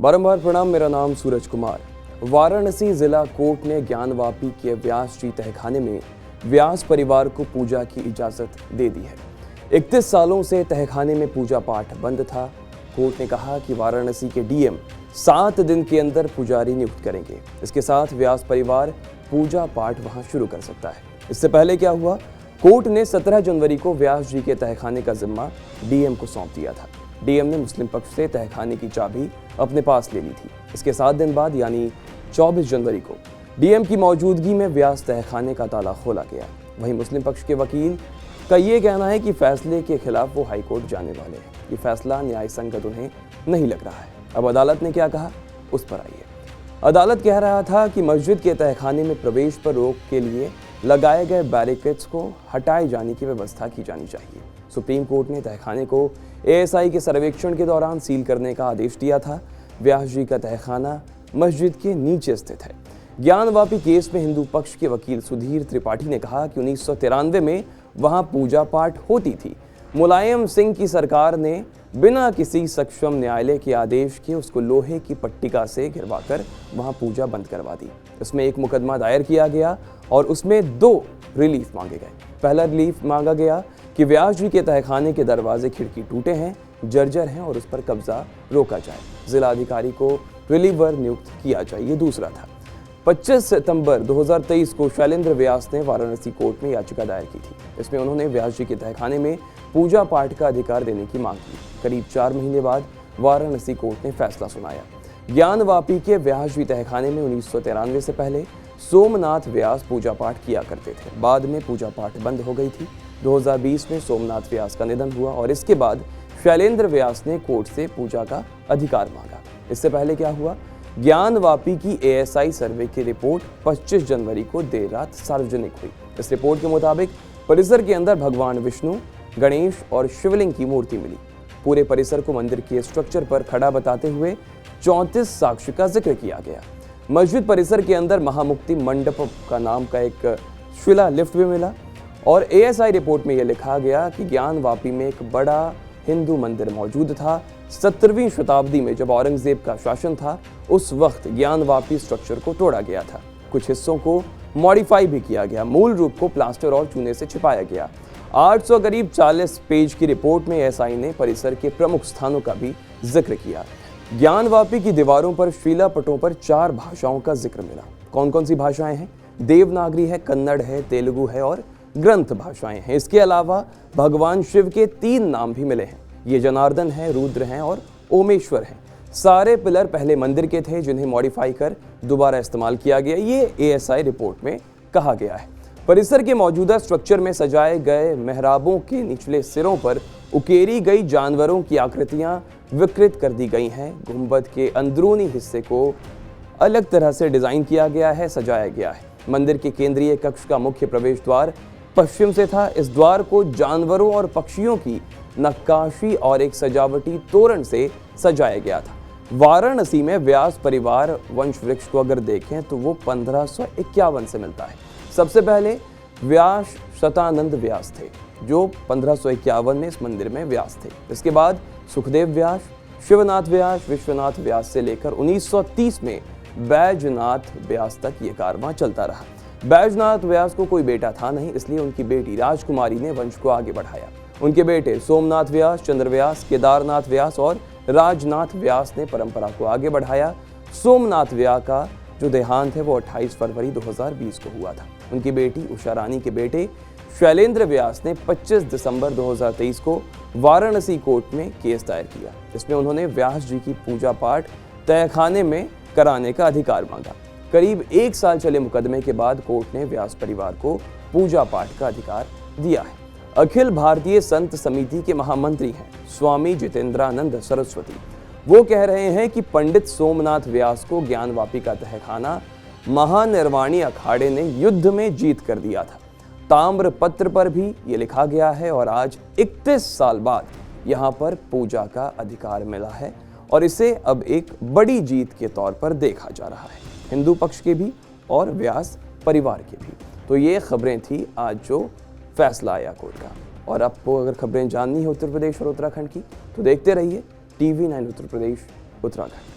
बारंबार प्रणाम। मेरा नाम सूरज कुमार। वाराणसी जिला कोर्ट ने ज्ञानवापी के व्यास जी तहखाने में व्यास परिवार को पूजा की इजाजत दे दी है। 31 सालों से तहखाने में पूजा पाठ बंद था। कोर्ट ने कहा कि वाराणसी के डीएम 7 दिन के अंदर पुजारी नियुक्त करेंगे। इसके साथ व्यास परिवार पूजा पाठ वहां शुरू कर सकता है। इससे पहले क्या हुआ, कोर्ट ने 17 जनवरी को व्यास जी के तहखाने का जिम्मा डीएम को सौंप दिया था। डीएम ने मुस्लिम पक्ष से तहखाने की चाबी अपने पास ले ली थी। इसके 7 दिन बाद यानी 24 जनवरी को डीएम की मौजूदगी में व्यास तहखाने का ताला खोला गया। वहीं मुस्लिम पक्ष के वकील का ये कहना है कि फैसले के खिलाफ वो हाईकोर्ट जाने वाले हैं। ये फैसला न्याय संगत उन्हें नहीं लग रहा है। अब अदालत ने क्या कहा, उस पर आइए। अदालत कह रहा था कि मस्जिद के तहखाने में प्रवेश पर रोक के लिए लगाए गए बैरिकेड्स को हटाए जाने की व्यवस्था की जानी चाहिए। सुप्रीम कोर्ट ने तहखाने को एएसआई के सर्वेक्षण के दौरान सील करने का आदेश दिया था। व्यास जी का तहखाना मस्जिद के नीचे स्थित है। ज्ञानवापी केस में हिंदू पक्ष के वकील सुधीर त्रिपाठी ने कहा कि 1993 में वहां पूजा पाठ होती थी। मुलायम सिंह की सरकार ने बिना किसी सक्षम न्यायालय के आदेश के उसको लोहे की पट्टिका से घिरवाकर वहां पूजा बंद करवा दी। इसमें एक मुकदमा दायर किया गया और उसमें 2 रिलीफ मांगे गए। पहला रिलीफ मांगा गया कि व्यास जी के तहखाने के दरवाजे खिड़की टूटे हैं, जर्जर हैं और उस पर कब्जा रोका जाए। जिला अधिकारी को रिलीवर नियुक्त किया जाए। ये दूसरा था। 25 सितंबर 2023 को शैलेंद्र व्यास ने वाराणसी कोर्ट में याचिका दायर की थी। इसमें उन्होंने व्यास जी के तहखाने में पूजा पाठ का अधिकार देने की मांग की। करीब 4 महीने बाद वाराणसी कोर्ट ने फैसला सुनाया। ज्ञानवापी के व्यास जी तहखाने में 1993 से पहले सोमनाथ व्यास पूजा पाठ किया करते थे। बाद में पूजा पाठ बंद हो गई थी। 2020 में सोमनाथ व्यास का निधन हुआ और इसके बाद शैलेंद्र व्यास ने कोर्ट से पूजा का अधिकार मांगा। इससे पहले क्या हुआ, ज्ञानवापी की एएसआई सर्वे की रिपोर्ट 25 जनवरी को देर रात सार्वजनिक हुई। इस रिपोर्ट के मुताबिक परिसर के अंदर भगवान विष्णु, गणेश और शिवलिंग की मूर्ति मिली। पूरे परिसर को मंदिर के स्ट्रक्चर पर खड़ा बताते हुए 34 साक्ष्य का जिक्र किया गया। मस्जिद परिसर के अंदर महामुक्ति मंडप का नाम का एक शिला लिफ्ट भी मिला और एएसआई रिपोर्ट में यह लिखा गया कि ज्ञानवापी में एक बड़ा हिंदू मंदिर मौजूद था। 17वीं शताब्दी में जब औरंगजेब का शासन था, उस वक्त ज्ञानवापी स्ट्रक्चर को तोड़ा गया था। कुछ हिस्सों को मॉडिफाई भी किया गया। मूल रूप को प्लास्टर और चूने से छिपाया गया। 800 करीब 40 पेज की रिपोर्ट में एएसआई ने परिसर के प्रमुख स्थानों का भी जिक्र किया। ज्ञानवापी की दीवारों पर शिलापटों पर 4 भाषाओं का जिक्र मिला। कौन कौन सी भाषाएं हैं? देवनागरी है, कन्नड़ है, तेलुगु है और ग्रंथ भाषाएं हैं। इसके अलावा भगवान शिव के 3 नाम भी मिले हैं। ये जनार्दन है, रुद्र हैं और ओमेश्वर हैं। सारे पिलर पहले मंदिर के थे जिन्हें मॉडिफाई कर दोबारा इस्तेमाल किया गया। ये एएसआई रिपोर्ट में कहा गया है। परिसर के मौजूदा स्ट्रक्चर में सजाए गए मेहराबों के निचले सिरों पर उकेरी गई जानवरों की आकृतियां विकृत कर दी गई हैं। गुंबद के अंदरूनी हिस्से को अलग तरह से डिजाइन किया गया है, सजाया गया है। मंदिर के केंद्रीय कक्ष का मुख्य प्रवेश द्वार पश्चिम से था। इस द्वार को जानवरों और पक्षियों की नक्काशी और एक सजावटी तोरण से सजाया गया था। वाराणसी में व्यास परिवार वंश वृक्ष को अगर देखें तो वो 1551 से मिलता है। सबसे पहले व्यास शतानंद व्यास थे जो 1551 में इस मंदिर में व्यास थे। इसके बाद सुखदेव व्यास, शिवनाथ व्यास, विश्वनाथ व्यास से लेकर 1930 में बैजनाथ व्यास तक ये कारवां चलता रहा। बैजनाथ व्यास को कोई बेटा था नहीं, इसलिए उनकी बेटी राजकुमारी ने वंश को आगे बढ़ाया। उनके बेटे सोमनाथ व्यास, चंद्र व्यास, केदारनाथ व्यास और राजनाथ व्यास ने परंपरा को आगे बढ़ाया। सोमनाथ व्यास का जो देहांत है वो 28 फरवरी 2020 को हुआ था। उनकी बेटी उषा रानी के बेटे शैलेंद्र व्यास ने 25 दिसंबर 2023 को वाराणसी कोर्ट में केस दायर किया। इसमें उन्होंने व्यास जी की पूजा पाठ तहखाने में कराने का अधिकार मांगा। करीब 1 साल चले मुकदमे के बाद कोर्ट ने व्यास परिवार को पूजा पाठ का अधिकार दिया है। अखिल भारतीय संत समिति के महामंत्री हैं स्वामी जितेंद्रानंद सरस्वती। वो कह रहे हैं कि पंडित सोमनाथ व्यास को ज्ञानवापी का तहखाना महानिर्वाणी अखाड़े ने युद्ध में जीत कर दिया था। ताम्र पत्र पर भी ये लिखा गया है और आज 31 साल बाद यहाँ पर पूजा का अधिकार मिला है और इसे अब एक बड़ी जीत के तौर पर देखा जा रहा है, हिंदू पक्ष के भी और व्यास परिवार के भी। तो ये खबरें थी आज जो फैसला आया कोर्ट का। और आपको अगर खबरें जाननी है उत्तर प्रदेश और उत्तराखंड की तो देखते रहिए TV9 उत्तर प्रदेश उत्तराखंड।